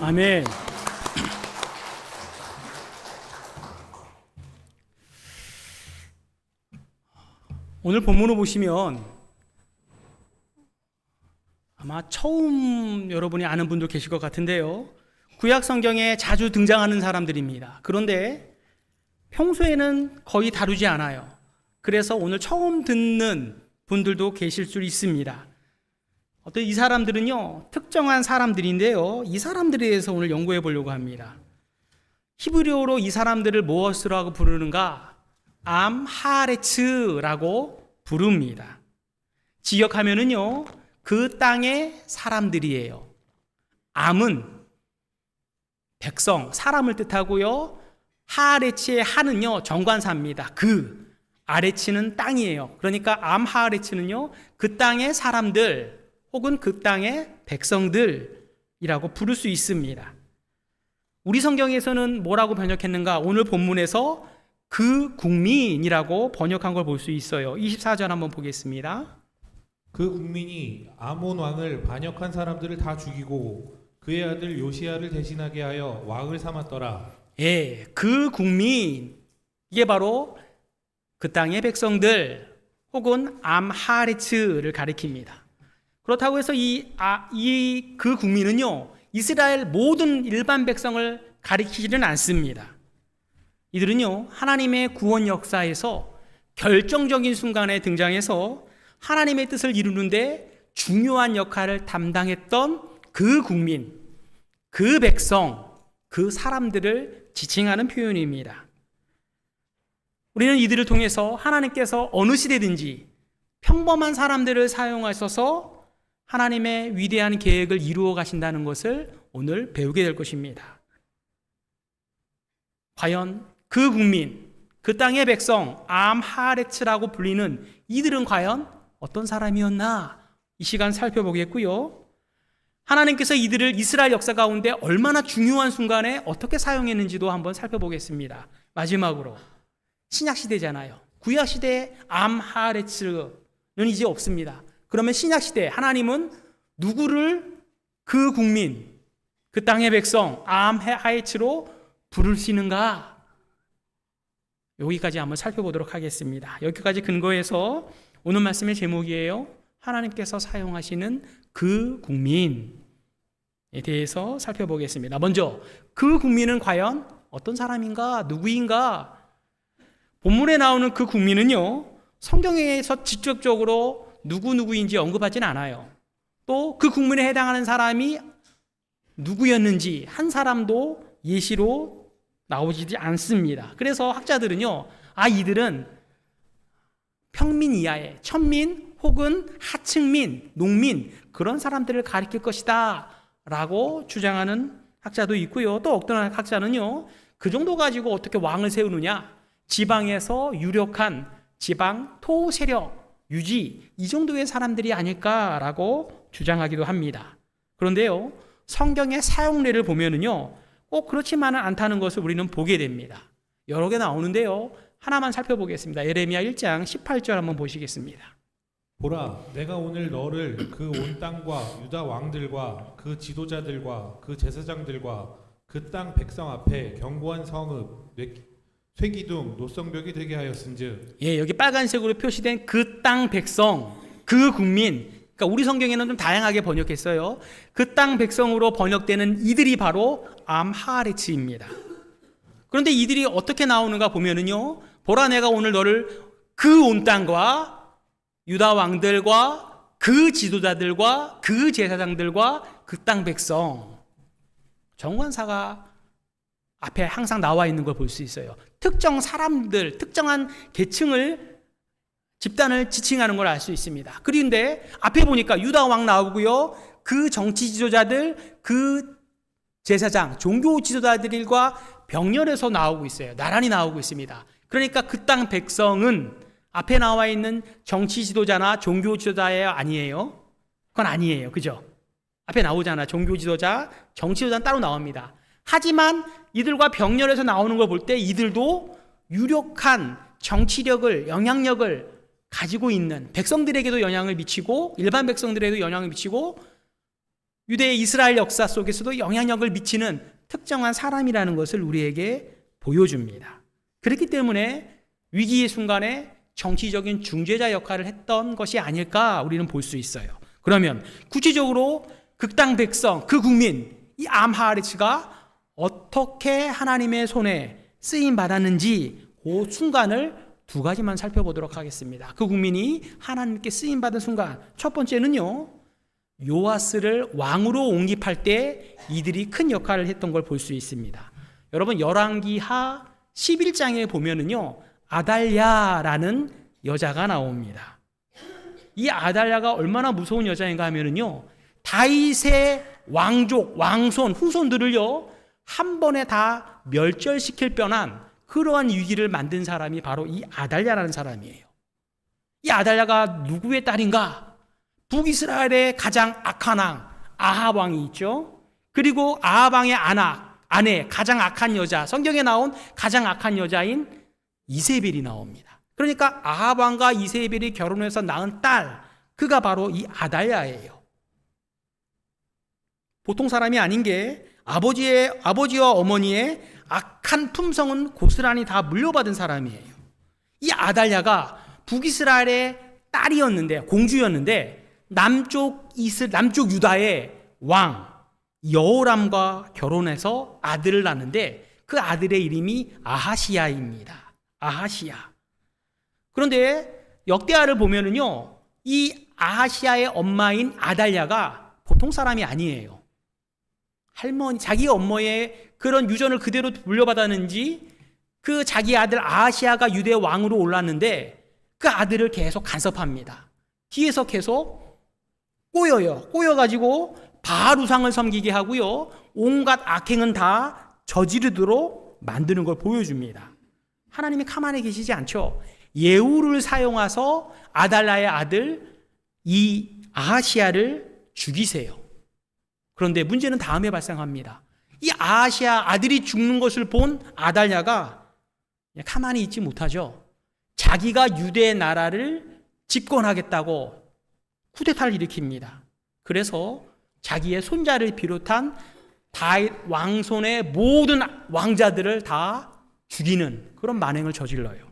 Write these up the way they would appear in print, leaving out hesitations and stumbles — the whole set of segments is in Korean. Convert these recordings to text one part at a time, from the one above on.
아멘. 오늘 본문을 보시면 아마 처음 여러분이 아는 분도 계실 것 같은데요. 구약 성경에 자주 등장하는 사람들입니다. 그런데 평소에는 거의 다루지 않아요. 그래서 오늘 처음 듣는 분들도 계실 수 있습니다. 어떤 이 사람들은요, 특정한 사람들인데요. 이 사람들에 대해서 오늘 연구해 보려고 합니다. 히브리어로 이 사람들을 무엇이라고 부르는가? 암하레츠라고 부릅니다. 직역하면은요, 그 땅의 사람들이에요. 암은 백성, 사람을 뜻하고요. 하레츠의 하는요, 정관사입니다. 그 아레츠는 땅이에요. 그러니까 암하레츠는요, 그 땅의 사람들 혹은 그 땅의 백성들이라고 부를 수 있습니다. 우리 성경에서는 뭐라고 번역했는가? 오늘 본문에서 그 국민이라고 번역한 걸 볼 수 있어요. 24절 한번 보겠습니다. 그 국민이 아몬 왕을 반역한 사람들을 다 죽이고 그의 아들 요시야를 대신하게 하여 왕을 삼았더라. 예, 그 국민, 이게 바로 그 땅의 백성들 혹은 암하레츠를 가리킵니다. 그렇다고 해서 그 국민은요, 이스라엘 모든 일반 백성을 가리키지는 않습니다. 이들은요, 하나님의 구원 역사에서 결정적인 순간에 등장해서 하나님의 뜻을 이루는데 중요한 역할을 담당했던 그 국민, 그 백성, 그 사람들을 지칭하는 표현입니다. 우리는 이들을 통해서 하나님께서 어느 시대든지 평범한 사람들을 사용하셔서 하나님의 위대한 계획을 이루어 가신다는 것을 오늘 배우게 될 것입니다. 과연 그 국민, 그 땅의 백성, 암하레츠라고 불리는 이들은 과연 어떤 사람이었나? 이 시간 살펴보겠고요. 하나님께서 이들을 이스라엘 역사 가운데 얼마나 중요한 순간에 어떻게 사용했는지도 한번 살펴보겠습니다. 마지막으로 신약시대잖아요. 구약시대에 암하레츠는 이제 없습니다. 그러면 신약시대 하나님은 누구를 그 국민, 그 땅의 백성 암하레츠로 부르시는가? 여기까지 한번 살펴보도록 하겠습니다. 여기까지 근거해서 오늘 말씀의 제목이에요. 하나님께서 사용하시는 그 국민에 대해서 살펴보겠습니다. 먼저 그 국민은 과연 어떤 사람인가? 누구인가? 본문에 나오는 그 국민은요, 성경에서 직접적으로 누구인지 언급하진 않아요. 또 그 국민에 해당하는 사람이 누구였는지 한 사람도 예시로 나오지 않습니다. 그래서 학자들은요, 이들은 평민 이하의 천민 혹은 하층민, 농민 그런 사람들을 가리킬 것이다 라고 주장하는 학자도 있고요. 또 어떤 학자는요, 그 정도 가지고 어떻게 왕을 세우느냐, 지방에서 유력한 지방 토 세력 유지 이 정도의 사람들이 아닐까라고 주장하기도 합니다. 그런데요, 성경의 사용례를 보면은요, 꼭 그렇지만은 않다는 것을 우리는 보게 됩니다. 여러 개 나오는데요, 하나만 살펴보겠습니다. 예레미야 1장 18절 한번 보시겠습니다. 보라, 내가 오늘 너를 그 온 땅과 유다 왕들과 그 지도자들과 그 제사장들과 그 땅 백성 앞에 견고한 성읍, 쇠기둥, 노성벽이 되게 하였은즉. 예, 여기 빨간색으로 표시된 그 땅 백성, 그 국민, 그러니까 우리 성경에는 좀 다양하게 번역했어요. 그 땅 백성으로 번역되는 이들이 바로 암하레츠입니다. 그런데 이들이 어떻게 나오는가 보면은요, 보라 내가 오늘 너를 그 온 땅과 유다 왕들과 그 지도자들과 그 제사장들과 그 땅 백성, 정관사가 앞에 항상 나와 있는 걸 볼 수 있어요. 특정 사람들, 특정한 계층을, 집단을 지칭하는 걸 알 수 있습니다. 그런데 앞에 보니까 유다 왕 나오고요, 그 정치 지도자들, 그 제사장, 종교 지도자들과 병렬해서 나오고 있어요. 나란히 나오고 있습니다. 그러니까 그 땅 백성은 앞에 나와 있는 정치 지도자나 종교 지도자예요? 아니에요? 그건 아니에요. 그죠? 앞에 나오잖아. 종교 지도자, 정치 지도자는 따로 나옵니다. 하지만 이들과 병렬해서 나오는 걸 볼 때 이들도 유력한 정치력을, 영향력을 가지고 있는, 백성들에게도 영향을 미치고 일반 백성들에게도 영향을 미치고 유대 이스라엘 역사 속에서도 영향력을 미치는 특정한 사람이라는 것을 우리에게 보여줍니다. 그렇기 때문에 위기의 순간에 정치적인 중재자 역할을 했던 것이 아닐까 우리는 볼 수 있어요. 그러면 구체적으로 극당 백성, 그 국민, 이 암하레츠가 어떻게 하나님의 손에 쓰임 받았는지 그 순간을 두 가지만 살펴보도록 하겠습니다. 그 국민이 하나님께 쓰임 받은 순간, 첫 번째는요, 요아스를 왕으로 옹립할 때 이들이 큰 역할을 했던 걸 볼 수 있습니다. 여러분 열왕기하 11장에 보면은요, 아달랴라는 여자가 나옵니다. 이 아달랴가 얼마나 무서운 여자인가 하면은요, 다윗의 왕족, 왕손, 후손들을요 한 번에 다 멸절시킬 뻔한 그러한 위기를 만든 사람이 바로 이 아달랴라는 사람이에요. 이 아달랴가 누구의 딸인가? 북이스라엘의 가장 악한 왕 아합 왕이 있죠. 그리고 아합 왕의 아내 가장 악한 여자, 성경에 나온 가장 악한 여자인 이세벨이 나옵니다. 그러니까 아합 왕과 이세벨이 결혼해서 낳은 딸, 그가 바로 이 아달랴예요. 보통 사람이 아닌 게 아버지와 어머니의 악한 품성은 고스란히 다 물려받은 사람이에요. 이 아달랴가 북이스라엘의 딸이었는데, 공주였는데 남쪽 유다의 왕 여호람과 결혼해서 아들을 낳는데 그 아들의 이름이 아하시야입니다. 아하시야. 그런데 역대하를 보면은요, 이 아하시야의 엄마인 아달랴가 보통 사람이 아니에요. 자기 엄마의 그런 유전을 그대로 물려받았는지 그 자기 아들 아하시야가 유대 왕으로 올랐는데 그 아들을 계속 간섭합니다. 뒤에서 계속 꼬여가지고 바알 우상을 섬기게 하고요, 온갖 악행은 다 저지르도록 만드는 걸 보여줍니다. 하나님이 가만히 계시지 않죠. 예후를 사용해서 아달랴의 아들 이 아하시야를 죽이세요. 그런데 문제는 다음에 발생합니다. 이 아하시야 아들이 죽는 것을 본 아달랴가 가만히 있지 못하죠. 자기가 유대 나라를 집권하겠다고 쿠데타를 일으킵니다. 그래서 자기의 손자를 비롯한 다윗 왕손의 모든 왕자들을 다 죽이는 그런 만행을 저질러요.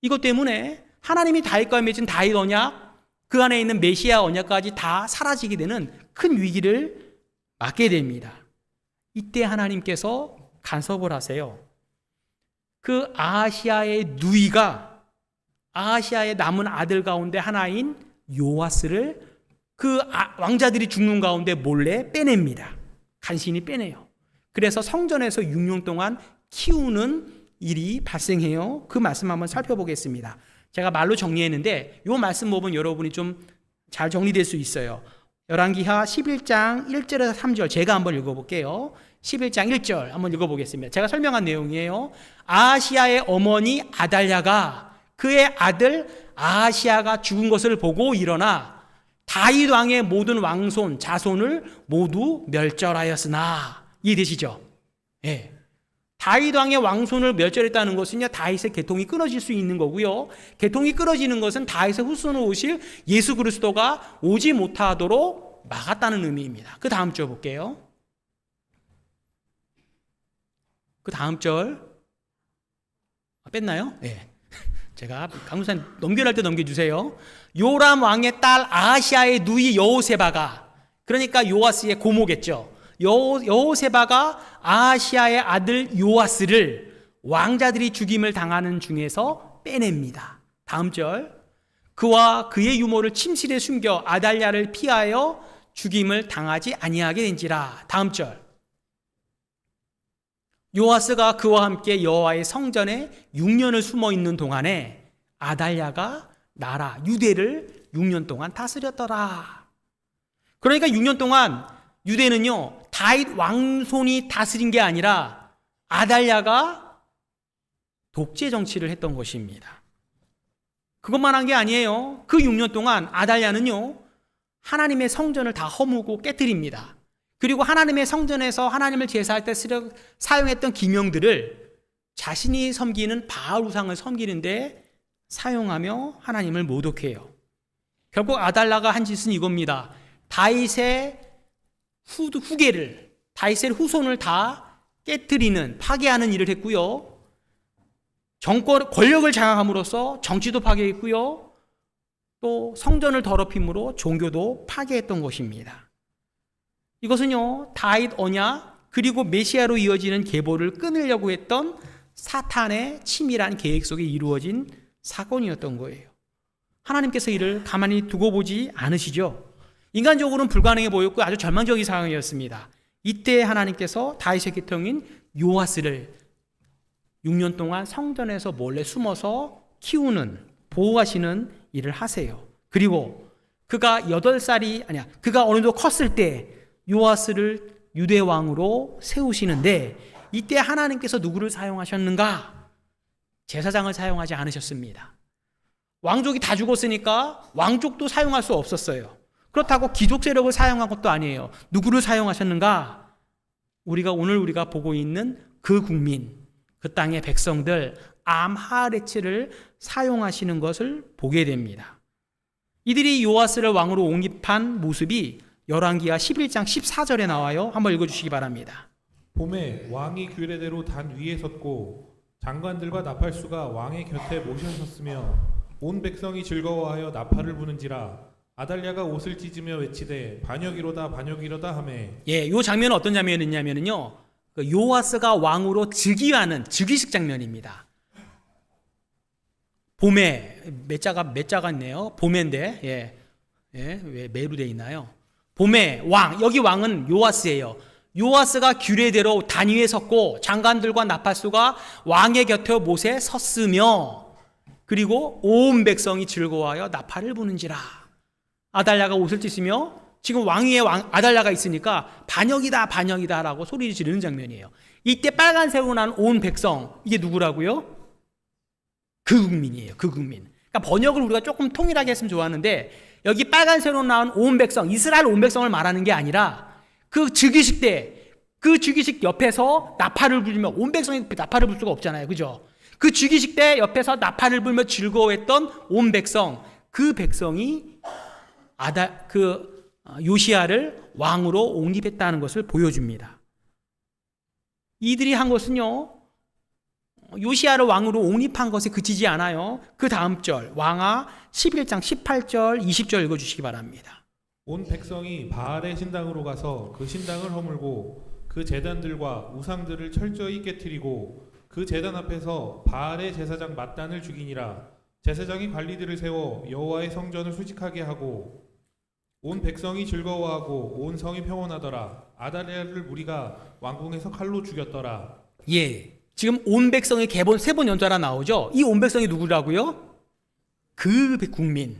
이것 때문에 하나님이 다윗과 맺은 다윗 언약, 그 안에 있는 메시아 언약까지 다 사라지게 되는 큰 위기를 맞게 됩니다. 이때 하나님께서 간섭을 하세요. 그 아하시야의 누이가 아하시야의 남은 아들 가운데 하나인 요아스를 그 왕자들이 죽는 가운데 몰래 빼냅니다. 간신히 빼내요. 그래서 성전에서 6년 동안 키우는 일이 발생해요. 그 말씀 한번 살펴보겠습니다. 제가 말로 정리했는데 이 말씀 보면 여러분이 좀 잘 정리될 수 있어요. 열왕기하 11장 1절에서 3절 제가 한번 읽어볼게요. 11장 1절 한번 읽어보겠습니다. 제가 설명한 내용이에요. 아하시야의 어머니 아달랴가 그의 아들 아하시야가 죽은 것을 보고 일어나 다윗 왕의 모든 왕손 자손을 모두 멸절하였으나, 이해되시죠? 예. 다윗 왕의 왕손을 멸절했다는 것은요, 다윗의 계통이 끊어질 수 있는 거고요, 계통이 끊어지는 것은 다윗의 후손으로 오실 예수 그리스도가 오지 못하도록 막았다는 의미입니다. 그 다음 절 볼게요. 그 다음 절 뺐나요? 예. 제가 강무사님 넘겨갈 때 넘겨주세요. 요람 왕의 딸 아하시야의 누이 여호세바가, 그러니까 요아스의 고모겠죠. 여호세바가 아하시야의 아들 요아스를 왕자들이 죽임을 당하는 중에서 빼냅니다. 다음 절. 그와 그의 유모를 침실에 숨겨 아달랴를 피하여 죽임을 당하지 아니하게 된지라. 다음 절. 요아스가 그와 함께 여호와의 성전에 6년을 숨어 있는 동안에 아달랴가 나라 유대를 6년 동안 다스렸더라. 그러니까 6년 동안 유대는요, 다윗 왕손이 다스린 게 아니라 아달랴가 독재 정치를 했던 것입니다. 그것만 한 게 아니에요. 그 6년 동안 아달랴는요, 하나님의 성전을 다 허무고 깨뜨립니다. 그리고 하나님의 성전에서 하나님을 제사할 때 사용했던 기명들을 자신이 섬기는 바알 우상을 섬기는데 사용하며 하나님을 모독해요. 결국 아달랴가 한 짓은 이겁니다. 다윗의 후계를, 다윗의 후손을 다 깨뜨리는, 파괴하는 일을 했고요. 권력을 장악함으로써 정치도 파괴했고요. 또 성전을 더럽힘으로 종교도 파괴했던 것입니다. 이것은요, 다윗 언약 그리고 메시아로 이어지는 계보를 끊으려고 했던 사탄의 치밀한 계획 속에 이루어진 사건이었던 거예요. 하나님께서 이를 가만히 두고 보지 않으시죠. 인간적으로는 불가능해 보였고 아주 절망적인 상황이었습니다. 이때 하나님께서 다윗의 계통인 요아스를 6년 동안 성전에서 몰래 숨어서 키우는, 보호하시는 일을 하세요. 그리고 그가 8살이 아니야, 그가 어느 정도 컸을 때 요아스를 유대 왕으로 세우시는데, 이때 하나님께서 누구를 사용하셨는가? 제사장을 사용하지 않으셨습니다. 왕족이 다 죽었으니까 왕족도 사용할 수 없었어요. 그렇다고 귀족 세력을 사용한 것도 아니에요. 누구를 사용하셨는가? 오늘 우리가 보고 있는 그 국민, 그 땅의 백성들 암하레츠를 사용하시는 것을 보게 됩니다. 이들이 요아스를 왕으로 옹립한 모습이 열왕기하 11장 14절에 나와요. 한번 읽어주시기 바랍니다. 봄에 왕이 규례대로 단 위에 섰고 장관들과 나팔수가 왕의 곁에 모셔 섰으며 온 백성이 즐거워하여 나팔을 부는지라. 아달랴가 옷을 찢으며 외치되 반역이로다 반역이로다 하매. 요 장면은 어떤 장면이냐면요, 요아스가 왕으로 즉위하는 즉위식 장면입니다. 봄에 매자가 있네요. 봄인데 왜 매로 돼 있나요? 봄에 왕, 여기 왕은 요아스예요. 요아스가 규례대로 단위에 섰고 장관들과 나팔수가 왕의 곁에 못에 섰으며, 그리고 온 백성이 즐거워하여 나팔을 부는지라. 아달랴가 옷을 찢으며, 지금 왕위에 아달랴가 있으니까 반역이다 반역이다 라고 소리를 지르는 장면이에요. 이때 빨간색으로 난 온 백성, 이게 누구라고요? 그 국민이에요. 그 국민. 그러니까 번역을 우리가 조금 통일하게 했으면 좋았는데, 여기 빨간색으로 나온 온 백성, 이스라엘 온 백성을 말하는 게 아니라 그 즉위식 때, 그 즉위식 옆에서 나팔을 불면, 온 백성이 나팔을 불 수가 없잖아요. 그죠? 그 즉위식 때 옆에서 나팔을 불며 즐거워했던 온 백성, 그 백성이 요시야를 왕으로 옹립했다는 것을 보여줍니다. 이들이 한 것은요, 요시야를 왕으로 옹립한 것에 그치지 않아요. 그 다음 절, 왕하 11장 18절 20절 읽어주시기 바랍니다. 온 백성이 바알의 신당으로 가서 그 신당을 허물고 그 제단들과 우상들을 철저히 깨뜨리고 그 제단 앞에서 바알의 제사장 맏단을 죽이니라. 제사장이 관리들을 세워 여호와의 성전을 수직하게 하고 온 백성이 즐거워하고 온 성이 평온하더라. 아달랴를 무리가 왕궁에서 칼로 죽였더라. 지금 온 백성의 계본 세 번 연달아 나오죠. 이 온 백성이 누구라고요? 그 국민,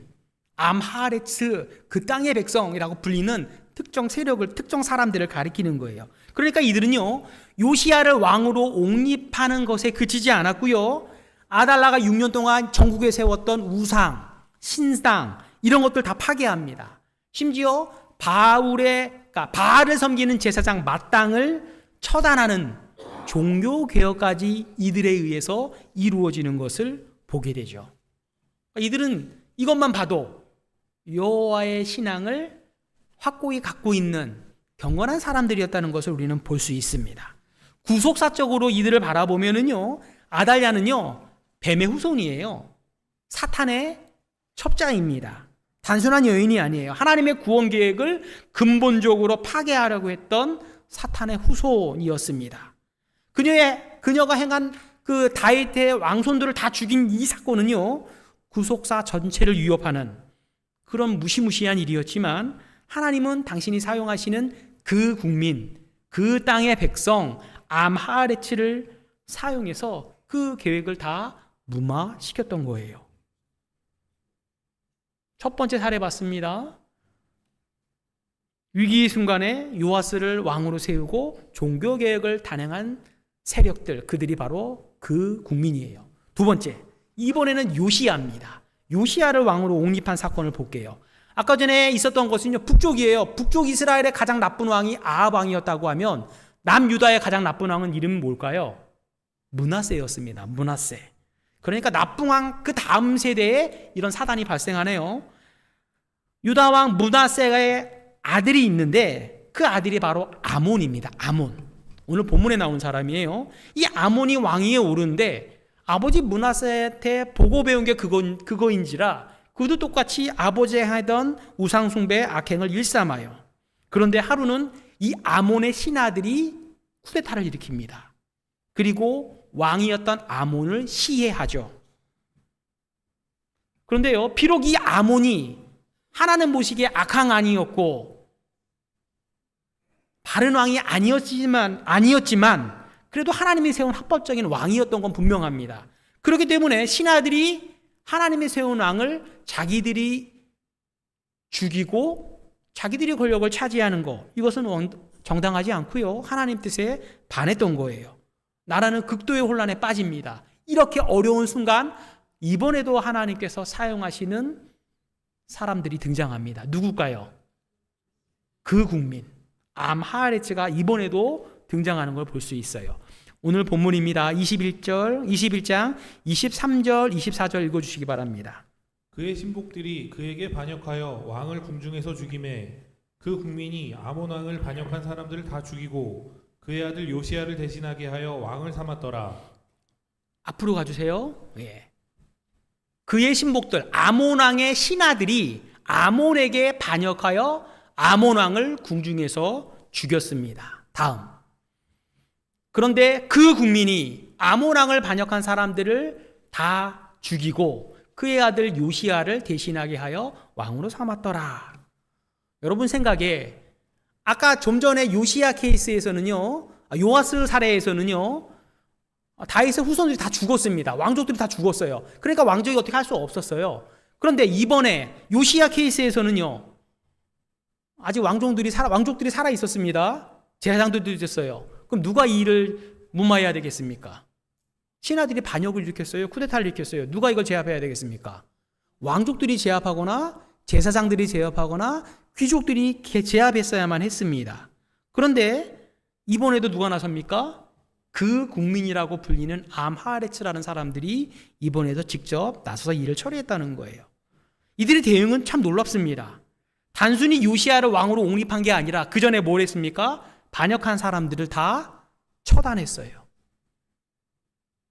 암하레츠, 그 땅의 백성이라고 불리는 특정 세력을, 특정 사람들을 가리키는 거예요. 그러니까 이들은요, 요시야를 왕으로 옹립하는 것에 그치지 않았고요, 아달랴가 6년 동안 전국에 세웠던 우상, 신당 이런 것들 다 파괴합니다. 심지어 바알을 섬기는 제사장 맏당을 처단하는 종교 개혁까지 이들에 의해서 이루어지는 것을 보게 되죠. 이들은 이것만 봐도 여호와의 신앙을 확고히 갖고 있는 경건한 사람들이었다는 것을 우리는 볼 수 있습니다. 구속사적으로 이들을 바라보면은요, 아달랴는요, 뱀의 후손이에요. 사탄의 첩자입니다. 단순한 여인이 아니에요. 하나님의 구원 계획을 근본적으로 파괴하려고 했던 사탄의 후손이었습니다. 그녀가 행한 그 다윗의 왕손들을 다 죽인 이 사건은요, 구속사 전체를 위협하는 그런 무시무시한 일이었지만, 하나님은 당신이 사용하시는 그 국민, 그 땅의 백성 암하레츠를 사용해서 그 계획을 다 무마시켰던 거예요. 첫 번째 사례 봤습니다. 위기의 순간에 요아스를 왕으로 세우고 종교 개혁을 단행한 세력들, 그들이 바로 그 국민이에요. 두 번째, 이번에는 요시야입니다. 요시야를 왕으로 옹립한 사건을 볼게요. 아까 전에 있었던 것은요, 북쪽이에요. 북쪽 이스라엘의 가장 나쁜 왕이 아합 왕이었다고 하면, 남유다의 가장 나쁜 왕은 이름은 뭘까요? 므낫세였습니다. 므낫세. 그러니까 나쁜 왕 그 다음 세대에 이런 사단이 발생하네요. 유다 왕 므낫세의 아들이 있는데 그 아들이 바로 아몬입니다. 아몬. 오늘 본문에 나온 사람이에요. 이 아몬이 왕위에 오르는데 아버지 므낫세한테 보고 배운 게 그거인지라 그도 똑같이 아버지가 하던 우상숭배 악행을 일삼아요. 그런데 하루는 이 아몬의 신하들이 쿠데타를 일으킵니다. 그리고 왕이었던 아몬을 시해하죠. 그런데요, 비록 이 아몬이 하나님 보시기에 악한 아니었고 바른 왕이 아니었지만 그래도 하나님이 세운 합법적인 왕이었던 건 분명합니다. 그렇기 때문에 신하들이 하나님이 세운 왕을 자기들이 죽이고 자기들이 권력을 차지하는 것, 이것은 정당하지 않고요, 하나님 뜻에 반했던 거예요. 나라는 극도의 혼란에 빠집니다. 이렇게 어려운 순간 이번에도 하나님께서 사용하시는 사람들이 등장합니다. 누굴까요? 그 국민 암하레츠가 이번에도 등장하는 걸 볼 수 있어요. 오늘 본문입니다. 21장 23절 24절 읽어주시기 바랍니다. 그의 신복들이 그에게 반역하여 왕을 궁중에서 죽임에 그 국민이 아몬 왕을 반역한 사람들을 다 죽이고 그의 아들 요시야를 대신하게 하여 왕을 삼았더라. 앞으로 가주세요. 예. 그의 신복들 아몬 왕의 신하들이 아몬에게 반역하여 아몬 왕을 궁중에서 죽였습니다. 다음. 그런데 그 국민이 아몬 왕을 반역한 사람들을 다 죽이고 그의 아들 요시야를 대신하게 하여 왕으로 삼았더라. 여러분 생각에 아까 좀 전에 요시야 케이스에서는요, 요아스 사례에서는요, 다윗의 후손들이 다 죽었습니다. 왕족들이 다 죽었어요. 그러니까 왕족이 어떻게 할 수 없었어요. 그런데 이번에 요시야 케이스에서는요, 아직 왕족들이 살아 있었습니다. 제사장들도 있었어요. 그럼 누가 이 일을 무마해야 되겠습니까? 신하들이 반역을 일으켰어요. 쿠데타를 일으켰어요. 누가 이걸 제압해야 되겠습니까? 왕족들이 제압하거나 제사장들이 제압하거나 귀족들이 제압했어야만 했습니다. 그런데 이번에도 누가 나섭니까? 그 국민이라고 불리는 암하레츠라는 사람들이 이번에도 직접 나서서 일을 처리했다는 거예요. 이들의 대응은 참 놀랍습니다. 단순히 요시야를 왕으로 옹립한 게 아니라 그 전에 뭘 했습니까? 반역한 사람들을 다 처단했어요.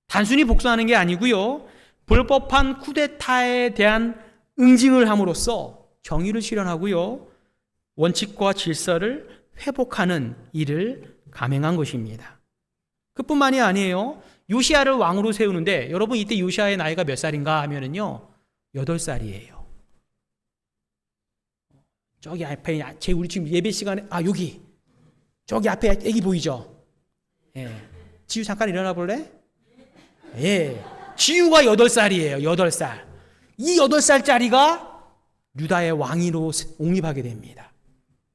단순히 복수하는 게 아니고요, 불법한 쿠데타에 대한 응징을 함으로써 정의를 실현하고요, 원칙과 질서를 회복하는 일을 감행한 것입니다. 그뿐만이 아니에요. 요시야를 왕으로 세우는데 여러분 이때 요시야의 나이가 몇 살인가 하면은요 8살이에요. 저기 앞에 우리 지금 예배 시간에 여기 저기 앞에 애기 보이죠? 예. 지유 잠깐 일어나 볼래? 예. 지유가 8살이에요. 8살. 이 8살짜리가 유다의 왕위로 옹립하게 됩니다.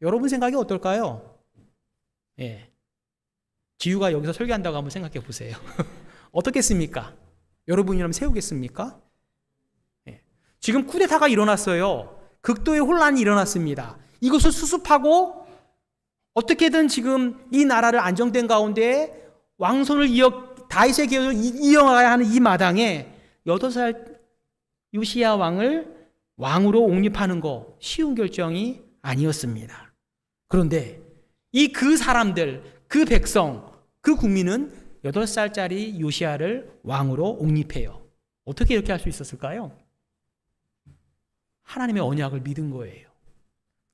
여러분 생각이 어떨까요? 예. 지유가 여기서 설교한다고 한번 생각해 보세요. 어떻겠습니까? 여러분이라면 세우겠습니까? 예. 지금 쿠데타가 일어났어요. 극도의 혼란이 일어났습니다. 이것을 수습하고 어떻게든 지금 이 나라를 안정된 가운데 왕손을 다윗의 계획을 이어가야 하는 이 마당에 8살 요시야 왕을 왕으로 옹립하는 거 쉬운 결정이 아니었습니다. 그런데 그 사람들, 그 백성, 그 국민은 8살짜리 요시야를 왕으로 옹립해요. 어떻게 이렇게 할 수 있었을까요? 하나님의 언약을 믿은 거예요.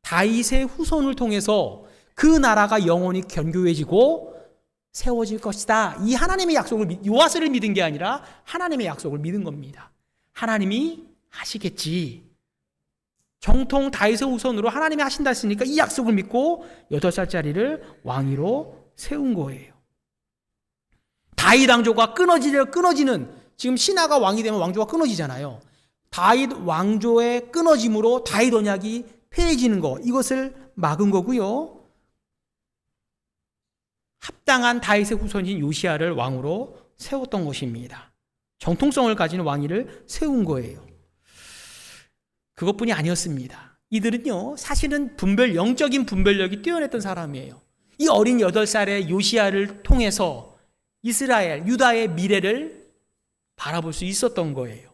다윗의 후손을 통해서 그 나라가 영원히 견고해지고 세워질 것이다. 이 하나님의 약속을, 요아스를 믿은 게 아니라 하나님의 약속을 믿은 겁니다. 하나님이 하시겠지. 정통 다윗의 후손으로 하나님이 하신다 했으니까 이 약속을 믿고 8살짜리를 왕위로 세운 거예요. 다윗 왕조가 끊어지는, 지금 신하가 왕이 되면 왕조가 끊어지잖아요. 다윗 왕조의 끊어짐으로 다윗 언약이 폐해지는 거, 이것을 막은 거고요. 합당한 다윗의 후손인 요시야를 왕으로 세웠던 것입니다. 정통성을 가진 왕위를 세운 거예요. 그것뿐이 아니었습니다. 이들은요, 사실은 영적인 분별력이 뛰어났던 사람이에요. 이 어린 8살의 요시야를 통해서 이스라엘, 유다의 미래를 바라볼 수 있었던 거예요.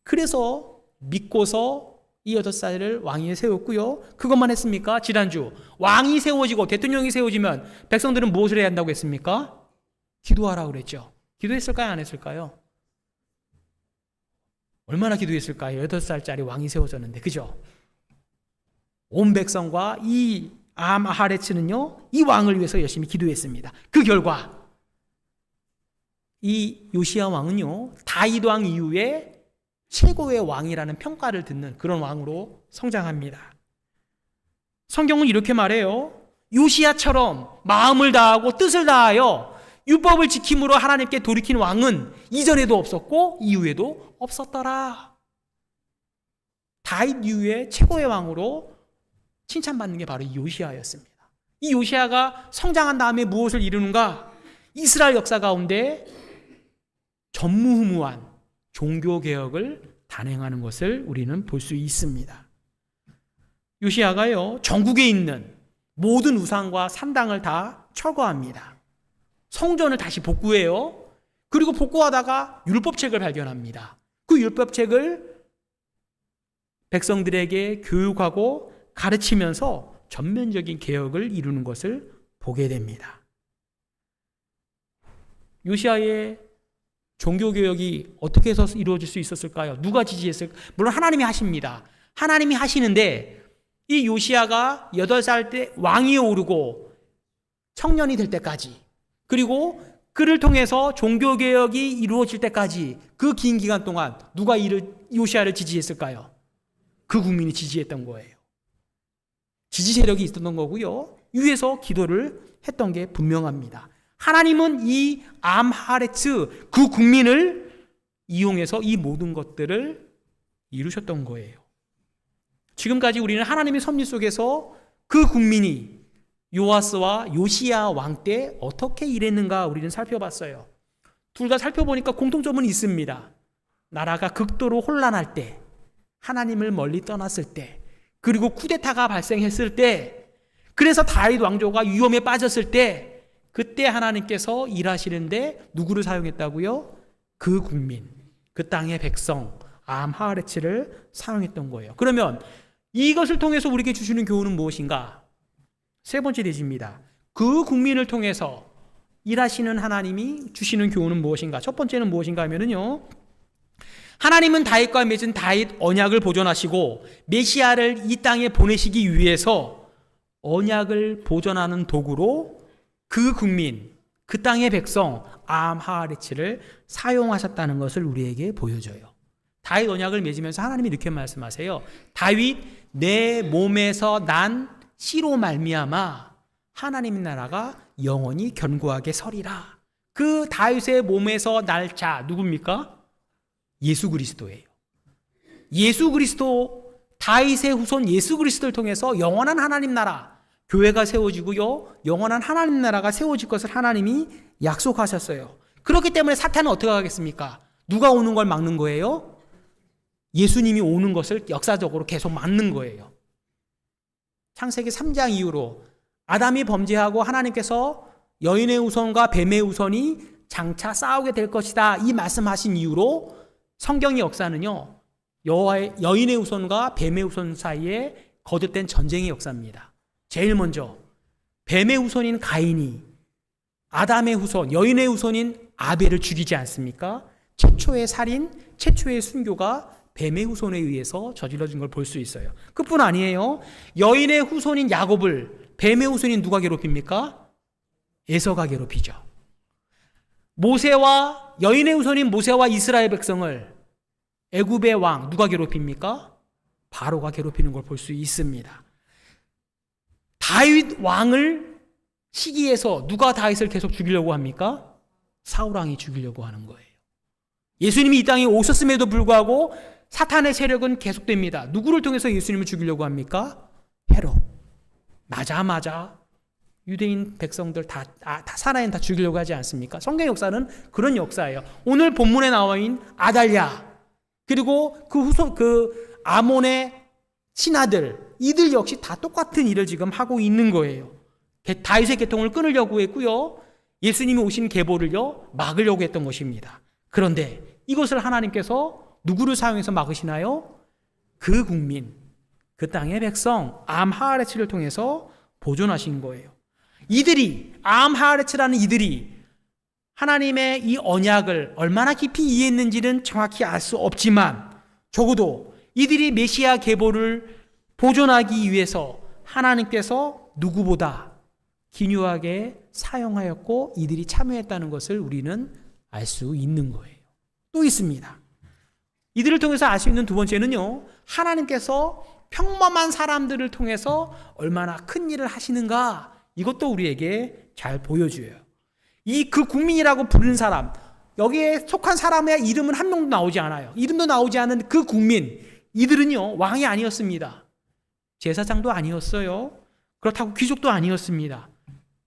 그래서 믿고서 이 8살을 왕위에 세웠고요. 그것만 했습니까? 지난주 왕이 세워지고 대통령이 세워지면 백성들은 무엇을 해야 한다고 했습니까? 기도하라고 그랬죠. 기도했을까요? 안 했을까요? 얼마나 기도했을까요? 8살짜리 왕이 세워졌는데, 그죠? 온 백성과 이 암하레츠는요, 이 왕을 위해서 열심히 기도했습니다. 그 결과 이 요시야 왕은요, 다윗 왕 이후에 최고의 왕이라는 평가를 듣는 그런 왕으로 성장합니다. 성경은 이렇게 말해요. 요시야처럼 마음을 다하고 뜻을 다하여 율법을 지킴으로 하나님께 돌이킨 왕은 이전에도 없었고 이후에도 없었더라. 다윗 이후에 최고의 왕으로 칭찬받는 게 바로 이 요시야였습니다. 이 요시야가 성장한 다음에 무엇을 이루는가? 이스라엘 역사 가운데 전무후무한 종교개혁을 단행하는 것을 우리는 볼 수 있습니다. 요시야가요, 전국에 있는 모든 우상과 산당을 다 철거합니다. 성전을 다시 복구해요. 그리고 복구하다가 율법책을 발견합니다. 그 율법책을 백성들에게 교육하고 가르치면서 전면적인 개혁을 이루는 것을 보게 됩니다. 요시야의 종교개혁이 어떻게 해서 이루어질 수 있었을까요? 누가 지지했을까요? 물론 하나님이 하십니다. 하나님이 하시는데 이 요시야가 8살 때 왕위에 오르고 청년이 될 때까지, 그리고 그를 통해서 종교개혁이 이루어질 때까지 그 긴 기간 동안 누가 요시야를 지지했을까요? 그 국민이 지지했던 거예요. 지지 세력이 있었던 거고요. 위에서 기도를 했던 게 분명합니다. 하나님은 이 암하레츠 그 국민을 이용해서 이 모든 것들을 이루셨던 거예요. 지금까지 우리는 하나님의 섭리 속에서 그 국민이 요아스와 요시야 왕 때 어떻게 일했는가 우리는 살펴봤어요. 둘 다 살펴보니까 공통점은 있습니다. 나라가 극도로 혼란할 때, 하나님을 멀리 떠났을 때, 그리고 쿠데타가 발생했을 때, 그래서 다윗 왕조가 위험에 빠졌을 때, 그때 하나님께서 일하시는데 누구를 사용했다고요? 그 국민, 그 땅의 백성 암하레츠를 사용했던 거예요. 그러면 이것을 통해서 우리에게 주시는 교훈은 무엇인가? 세 번째 대지입니다. 그 국민을 통해서 일하시는 하나님이 주시는 교훈은 무엇인가? 첫 번째는 무엇인가 하면은요, 하나님은 다윗과 맺은 다윗 언약을 보존하시고 메시아를 이 땅에 보내시기 위해서 언약을 보존하는 도구로 그 국민, 그 땅의 백성 암하레츠를 사용하셨다는 것을 우리에게 보여줘요. 다윗 언약을 맺으면서 하나님이 이렇게 말씀하세요. 다윗 내 몸에서 난 씨로 말미암아 하나님 나라가 영원히 견고하게 서리라. 그 다윗의 몸에서 날 자 누굽니까? 예수 그리스도예요. 예수 그리스도, 다윗의 후손 예수 그리스도를 통해서 영원한 하나님 나라, 교회가 세워지고요, 영원한 하나님 나라가 세워질 것을 하나님이 약속하셨어요. 그렇기 때문에 사탄은 어떻게 하겠습니까? 누가 오는 걸 막는 거예요? 예수님이 오는 것을 역사적으로 계속 막는 거예요. 창세기 3장 이후로 아담이 범죄하고 하나님께서 여인의 후손과 뱀의 후손이 장차 싸우게 될 것이다, 이 말씀하신 이후로 성경의 역사는요, 여인의 후손과 뱀의 후손 사이에 거듭된 전쟁의 역사입니다. 제일 먼저 뱀의 후손인 가인이 아담의 후손, 여인의 후손인 아벨을 죽이지 않습니까? 최초의 살인, 최초의 순교가 뱀의 후손에 의해서 저질러진 걸 볼 수 있어요. 그뿐 아니에요. 여인의 후손인 야곱을 뱀의 후손인 누가 괴롭힙니까? 에서가 괴롭히죠. 모세와 여인의 후손인 모세와 이스라엘 백성을 애굽의 왕 누가 괴롭힙니까? 바로가 괴롭히는 걸 볼 수 있습니다. 다윗 왕을 시기해서 누가 다윗을 계속 죽이려고 합니까? 사울 왕이 죽이려고 하는 거예요. 예수님이 이 땅에 오셨음에도 불구하고 사탄의 세력은 계속됩니다. 누구를 통해서 예수님을 죽이려고 합니까? 헤롯. 맞아. 유대인 백성들 다 살아있는 다 죽이려고 하지 않습니까? 성경 역사는 그런 역사예요. 오늘 본문에 나와 있는 아달랴, 그리고 그 아몬의 신하들, 이들 역시 다 똑같은 일을 지금 하고 있는 거예요. 다윗의 계통을 끊으려고 했고요, 예수님이 오신 계보를요 막으려고 했던 것입니다. 그런데 이것을 하나님께서 누구를 사용해서 막으시나요? 그 국민, 그 땅의 백성 암하아레츠를 통해서 보존하신 거예요. 이들이 암하아레츠라는 이들이 하나님의 이 언약을 얼마나 깊이 이해했는지는 정확히 알 수 없지만 적어도 이들이 메시아 계보를 보존하기 위해서 하나님께서 누구보다 기묘하게 사용하였고 이들이 참여했다는 것을 우리는 알 수 있는 거예요. 또 있습니다. 이들을 통해서 알 수 있는 두 번째는요, 하나님께서 평범한 사람들을 통해서 얼마나 큰 일을 하시는가, 이것도 우리에게 잘 보여줘요. 그 국민이라고 부르는 사람, 여기에 속한 사람의 이름은 한 명도 나오지 않아요. 이름도 나오지 않은 그 국민, 이들은요, 왕이 아니었습니다. 제사장도 아니었어요. 그렇다고 귀족도 아니었습니다.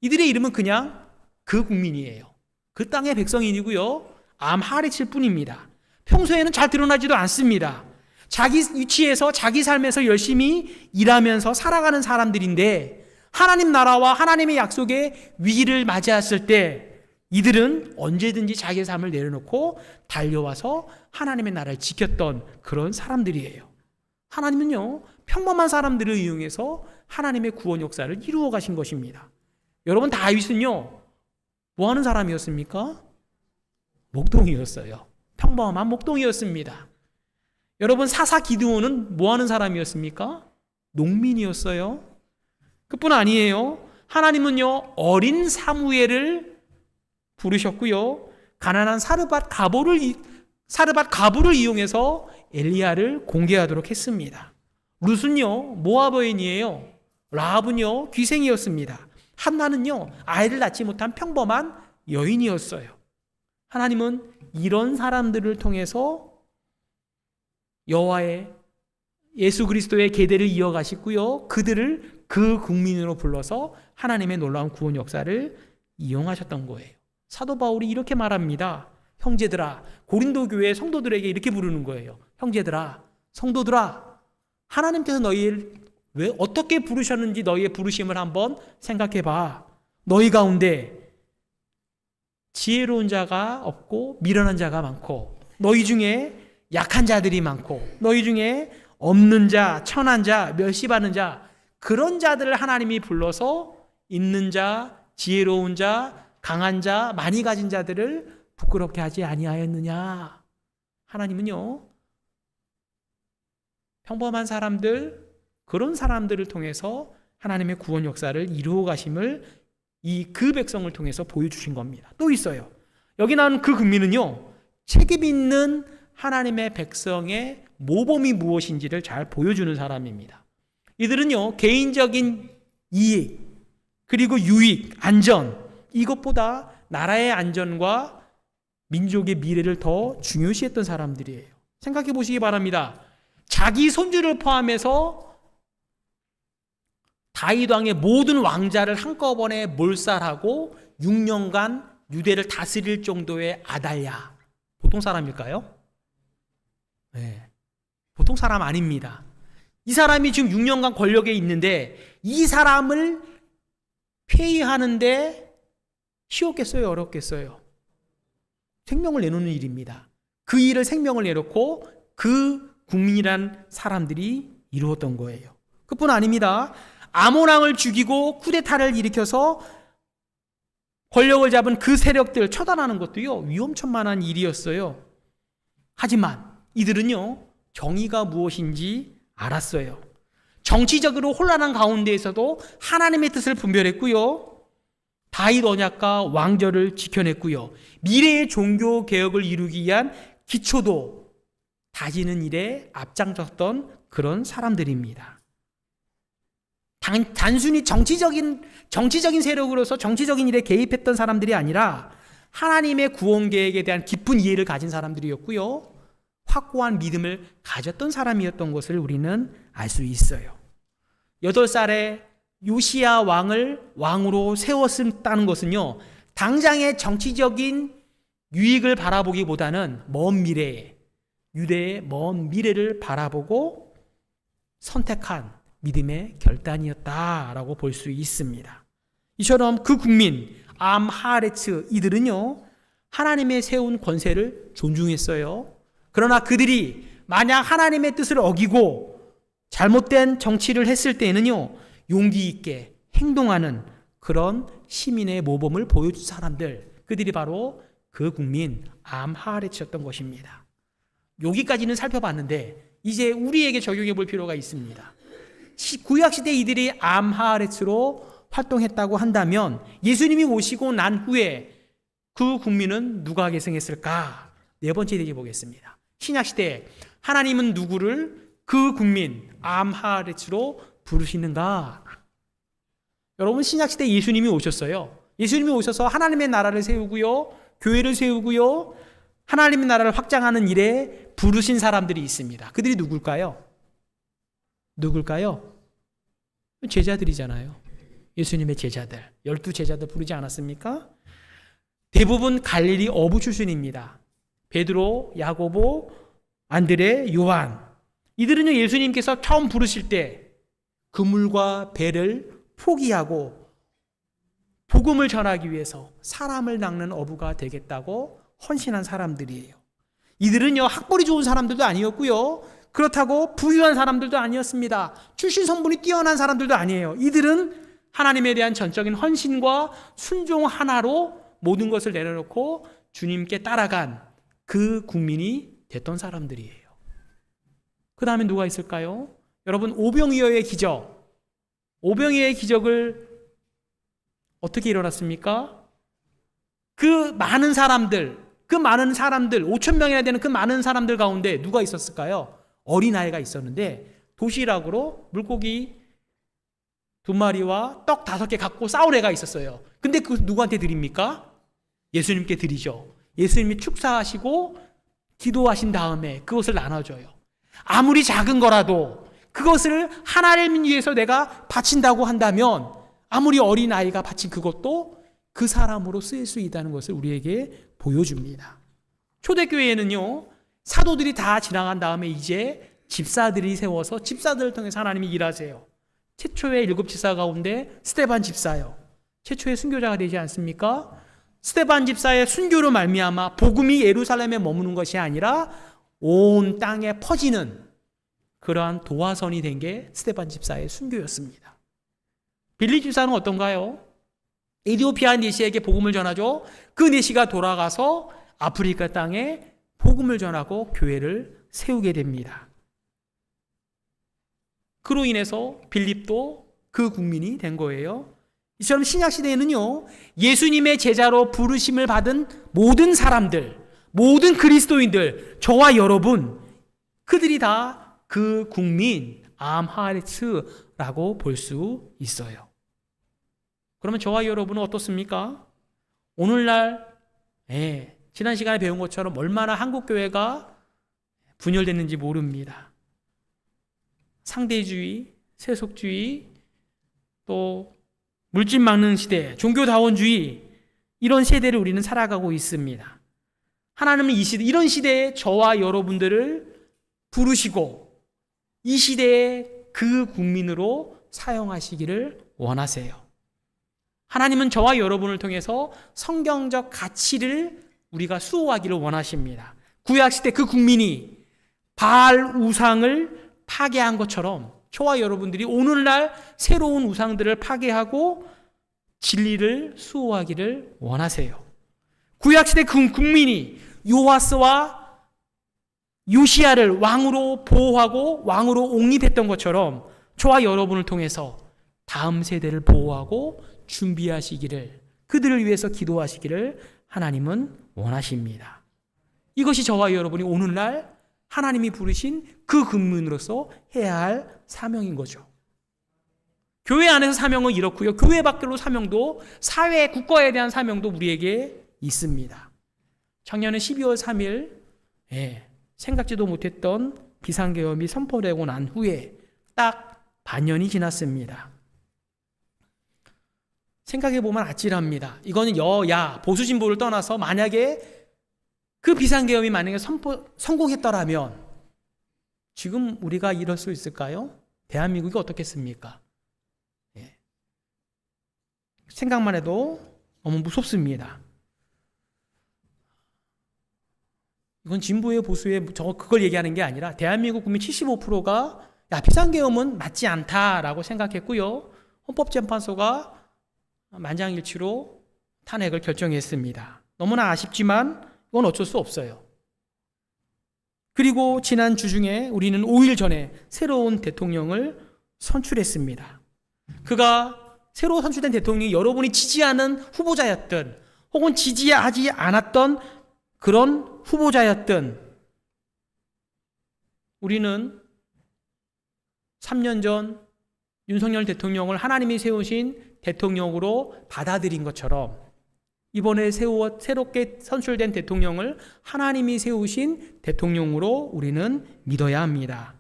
이들의 이름은 그냥 그 국민이에요. 그 땅의 백성인이고요, 암하레칠 뿐입니다. 평소에는 잘 드러나지도 않습니다. 자기 위치에서 자기 삶에서 열심히 일하면서 살아가는 사람들인데 하나님 나라와 하나님의 약속의 위기를 맞이했을 때 이들은 언제든지 자기의 삶을 내려놓고 달려와서 하나님의 나라를 지켰던 그런 사람들이에요. 하나님은요, 평범한 사람들을 이용해서 하나님의 구원 역사를 이루어 가신 것입니다. 여러분, 다윗은요, 뭐 하는 사람이었습니까? 목동이었어요. 평범한 목동이었습니다. 여러분, 사사 기드온은 뭐 하는 사람이었습니까? 농민이었어요. 그뿐 아니에요. 하나님은요, 어린 사무엘을 부르셨고요, 가난한 사르밧 가부를 이용해서 엘리야를 공개하도록 했습니다. 룻은요, 모압 여인이에요. 라합은요, 귀생이었습니다. 한나는요, 아이를 낳지 못한 평범한 여인이었어요. 하나님은 이런 사람들을 통해서 여호와의 예수 그리스도의 계대를 이어가시고요, 그들을 그 국민으로 불러서 하나님의 놀라운 구원 역사를 이용하셨던 거예요. 사도 바울이 이렇게 말합니다. 형제들아, 고린도 교회 성도들에게 이렇게 부르는 거예요. 형제들아, 성도들아, 하나님께서 너희를 왜 어떻게 부르셨는지 너희의 부르심을 한번 생각해 봐. 너희 가운데 지혜로운 자가 없고 미련한 자가 많고, 너희 중에 약한 자들이 많고, 너희 중에 없는 자, 천한 자, 멸시받는 자, 그런 자들을 하나님이 불러서 있는 자, 지혜로운 자, 강한 자, 많이 가진 자들을 부끄럽게 하지 아니하였느냐. 하나님은요, 평범한 사람들, 그런 사람들을 통해서 하나님의 구원 역사를 이루어 가심을 그 백성을 통해서 보여주신 겁니다. 또 있어요. 여기 나오는 그 국민은요, 책임 있는 하나님의 백성의 모범이 무엇인지를 잘 보여주는 사람입니다. 이들은요, 개인적인 이익, 그리고 유익, 안전, 이것보다 나라의 안전과 민족의 미래를 더 중요시했던 사람들이에요. 생각해 보시기 바랍니다. 자기 손주를 포함해서 다윗 왕의 모든 왕자를 한꺼번에 몰살하고 6년간 유대를 다스릴 정도의 아달랴, 보통 사람일까요? 네, 보통 사람 아닙니다. 이 사람이 지금 6년간 권력에 있는데 이 사람을 폐위하는데 쉬웠겠어요? 어렵겠어요? 생명을 내놓는 일입니다. 그 일을 생명을 내놓고 그 국민이란 사람들이 이루었던 거예요. 그뿐 아닙니다. 아몬 왕을 죽이고 쿠데타를 일으켜서 권력을 잡은 그 세력들 처단하는 것도요, 위험천만한 일이었어요. 하지만 이들은요, 정의가 무엇인지 알았어요. 정치적으로 혼란한 가운데에서도 하나님의 뜻을 분별했고요, 다윗 언약과 왕절을 지켜냈고요, 미래의 종교 개혁을 이루기 위한 기초도 다지는 일에 앞장섰던 그런 사람들입니다. 단순히 정치적인 세력으로서 정치적인 일에 개입했던 사람들이 아니라 하나님의 구원 계획에 대한 깊은 이해를 가진 사람들이었고요, 확고한 믿음을 가졌던 사람이었던 것을 우리는 알 수 있어요. 8살에 요시야 왕을 왕으로 세웠다는 것은요, 당장의 정치적인 유익을 바라보기보다는 먼 미래에, 유대의 먼 미래를 바라보고 선택한 믿음의 결단이었다라고 볼 수 있습니다. 이처럼 그 국민 암하레츠, 이들은요, 하나님의 세운 권세를 존중했어요. 그러나 그들이 만약 하나님의 뜻을 어기고 잘못된 정치를 했을 때에는요, 용기 있게 행동하는 그런 시민의 모범을 보여준 사람들, 그들이 바로 그 국민 암하레츠였던 것입니다. 여기까지는 살펴봤는데 이제 우리에게 적용해 볼 필요가 있습니다. 구약시대 이들이 암하레츠로 활동했다고 한다면 예수님이 오시고 난 후에 그 국민은 누가 계승했을까? 네 번째 대지 보겠습니다. 신약시대 하나님은 누구를 그 국민 암하레츠로 부르시는가? 여러분, 신약시대 예수님이 오셨어요. 예수님이 오셔서 하나님의 나라를 세우고요, 교회를 세우고요, 하나님의 나라를 확장하는 일에 부르신 사람들이 있습니다. 그들이 누굴까요? 누굴까요? 제자들이잖아요. 예수님의 제자들, 12제자들 부르지 않았습니까? 대부분 갈릴리 어부 출신입니다. 베드로, 야고보, 안드레, 요한. 이들은요, 예수님께서 처음 부르실 때 그물과 배를 포기하고 복음을 전하기 위해서 사람을 낚는 어부가 되겠다고 헌신한 사람들이에요. 이들은요, 학벌이 좋은 사람들도 아니었고요, 그렇다고 부유한 사람들도 아니었습니다. 출신 성분이 뛰어난 사람들도 아니에요. 이들은 하나님에 대한 전적인 헌신과 순종 하나로 모든 것을 내려놓고 주님께 따라간 그 국민이 됐던 사람들이에요. 그 다음에 누가 있을까요? 여러분, 오병이어의 기적. 오병이어의 기적을 어떻게 일어났습니까? 그 많은 사람들, 5,000명이나 되는 그 많은 사람들 가운데 누가 있었을까요? 어린아이가 있었는데 도시락으로 물고기 2마리와 떡 5개 갖고 싸울 애가 있었어요. 근데 그 누구한테 드립니까? 예수님께 드리죠. 예수님이 축사하시고 기도하신 다음에 그것을 나눠줘요. 아무리 작은 거라도 그것을 하나님을 위해서 내가 바친다고 한다면 아무리 어린아이가 바친 그것도 그 사람으로 쓰일 수 있다는 것을 우리에게 보여줍니다. 초대교회에는요, 사도들이 다 지나간 다음에 이제 집사들이 세워서 집사들을 통해서 하나님이 일하세요. 최초의 7 집사 가운데 스데반 집사요, 최초의 순교자가 되지 않습니까? 스데반 집사의 순교로 말미암아 복음이 예루살렘에 머무는 것이 아니라 온 땅에 퍼지는 그러한 도화선이 된 게 스데반 집사의 순교였습니다. 빌립 집사는 어떤가요? 에디오피아 내시에게 복음을 전하죠. 그 내시가 돌아가서 아프리카 땅에 복음을 전하고 교회를 세우게 됩니다. 그로 인해서 빌립도 그 국민이 된 거예요. 이처럼 신약시대에는요, 예수님의 제자로 부르심을 받은 모든 사람들, 모든 그리스도인들, 저와 여러분, 그들이 다 그 국민 암하레츠라고 볼 수 있어요. 그러면 저와 여러분은 어떻습니까? 오늘날 지난 시간에 배운 것처럼 얼마나 한국교회가 분열됐는지 모릅니다. 상대주의, 세속주의, 또 물질 막는 시대, 종교다원주의, 이런 세대를 우리는 살아가고 있습니다. 하나님은 이런 시대에 저와 여러분들을 부르시고 이 시대에 그 국민으로 사용하시기를 원하세요. 하나님은 저와 여러분을 통해서 성경적 가치를 우리가 수호하기를 원하십니다. 구약시대 그 국민이 바알 우상을 파괴한 것처럼 저와 여러분들이 오늘날 새로운 우상들을 파괴하고 진리를 수호하기를 원하세요. 구약시대 그 국민이 요아스와 요시야를 왕으로 보호하고 왕으로 옹립했던 것처럼 저와 여러분을 통해서 다음 세대를 보호하고 준비하시기를, 그들을 위해서 기도하시기를 하나님은 원하십니다. 이것이 저와 여러분이 오늘날 하나님이 부르신 그 국민으로서 해야 할 사명인 거죠. 교회 안에서 사명은 이렇고요, 교회 밖으로 사명도, 사회, 국가에 대한 사명도 우리에게 있습니다. 작년에 12월 3일 생각지도 못했던 비상계엄이 선포되고 난 후에 딱 반년이 지났습니다. 생각해보면 아찔합니다. 이거는 여야, 보수 진보를 떠나서 만약에 그 비상계엄이 만약에 성공했더라면 지금 우리가 이럴 수 있을까요? 대한민국이 어떻겠습니까? 생각만 해도 너무 무섭습니다. 이건 진보의 보수의 그걸 얘기하는 게 아니라 대한민국 국민 75%가 비상계엄은 맞지 않다라고 생각했고요. 헌법재판소가 만장일치로 탄핵을 결정했습니다. 너무나 아쉽지만 이건 어쩔 수 없어요. 그리고 지난 주 중에 우리는 5일 전에 새로운 대통령을 선출했습니다. 그가 새로 선출된 대통령이 여러분이 지지하는 후보자였든 혹은 지지하지 않았던 그런 후보자였든 우리는 3년 전 윤석열 대통령을 하나님이 세우신 대통령으로 받아들인 것처럼 이번에 새롭게 선출된 대통령을 하나님이 세우신 대통령으로 우리는 믿어야 합니다.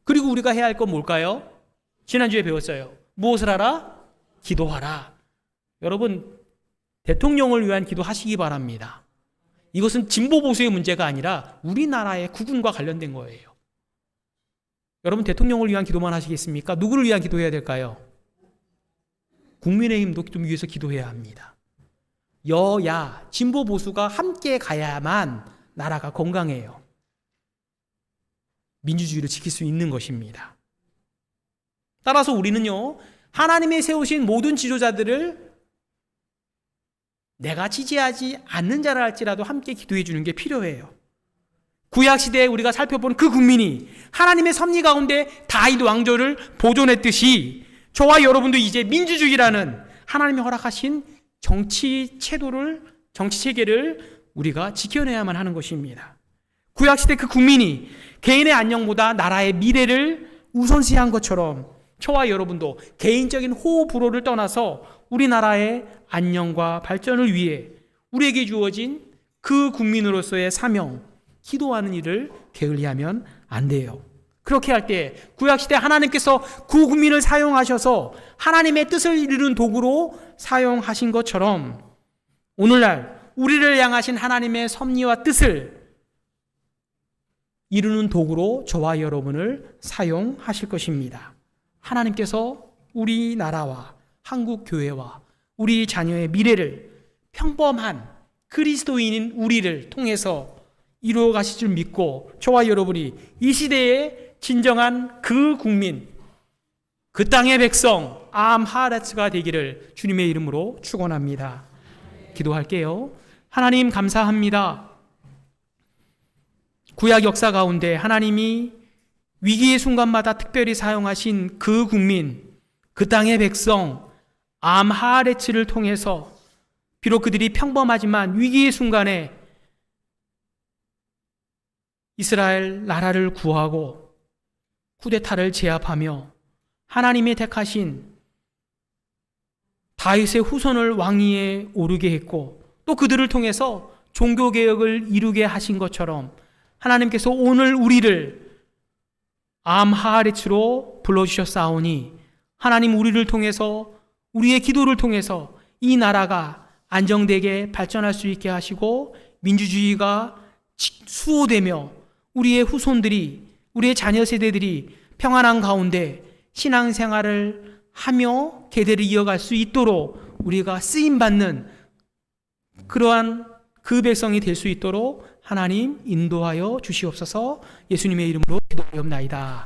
그리고 우리가 해야 할 건 뭘까요? 지난주에 배웠어요. 무엇을 하라? 기도하라. 여러분, 대통령을 위한 기도하시기 바랍니다. 이것은 진보 보수의 문제가 아니라 우리나라의 국군과 관련된 거예요. 여러분, 대통령을 위한 기도만 하시겠습니까? 누구를 위한 기도해야 될까요? 국민의힘도 좀 위해서 기도해야 합니다. 여야, 진보 보수가 함께 가야만 나라가 건강해요. 민주주의를 지킬 수 있는 것입니다. 따라서 우리는요, 하나님이 세우신 모든 지도자들을 내가 지지하지 않는 자라 할지라도 함께 기도해 주는 게 필요해요. 구약시대에 우리가 살펴본 그 국민이 하나님의 섭리 가운데 다윗 왕조를 보존했듯이 저와 여러분도 이제 민주주의라는 하나님이 허락하신 정치 체계를 우리가 지켜내야만 하는 것입니다. 구약시대 그 국민이 개인의 안녕보다 나라의 미래를 우선시한 것처럼 저와 여러분도 개인적인 호호 불호를 떠나서 우리나라의 안녕과 발전을 위해 우리에게 주어진 그 국민으로서의 사명, 기도하는 일을 게을리하면 안 돼요. 그렇게 할 때 구약시대 하나님께서 그 국민을 사용하셔서 하나님의 뜻을 이루는 도구로 사용하신 것처럼 오늘날 우리를 향하신 하나님의 섭리와 뜻을 이루는 도구로 저와 여러분을 사용하실 것입니다. 하나님께서 우리나라와 한국교회와 우리 자녀의 미래를 평범한 그리스도인인 우리를 통해서 이루어 가실 줄 믿고 저와 여러분이 이 시대에 진정한 그 국민, 그 땅의 백성 암하레츠가 되기를 주님의 이름으로 축원합니다. 기도할게요. 하나님 감사합니다. 구약 역사 가운데 하나님이 위기의 순간마다 특별히 사용하신 그 국민, 그 땅의 백성 암하레츠를 통해서 비록 그들이 평범하지만 위기의 순간에 이스라엘 나라를 구하고 쿠데타를 제압하며 하나님의 택하신 다윗의 후손을 왕위에 오르게 했고 또 그들을 통해서 종교개혁을 이루게 하신 것처럼 하나님께서 오늘 우리를 암하레츠로 불러주셨사오니 하나님 우리를 통해서 우리의 기도를 통해서 이 나라가 안정되게 발전할 수 있게 하시고 민주주의가 수호되며 우리의 후손들이 우리의 자녀 세대들이 평안한 가운데 신앙생활을 하며 계대를 이어갈 수 있도록 우리가 쓰임받는 그러한 그 백성이 될 수 있도록 하나님 인도하여 주시옵소서. 예수님의 이름으로 기도하옵나이다.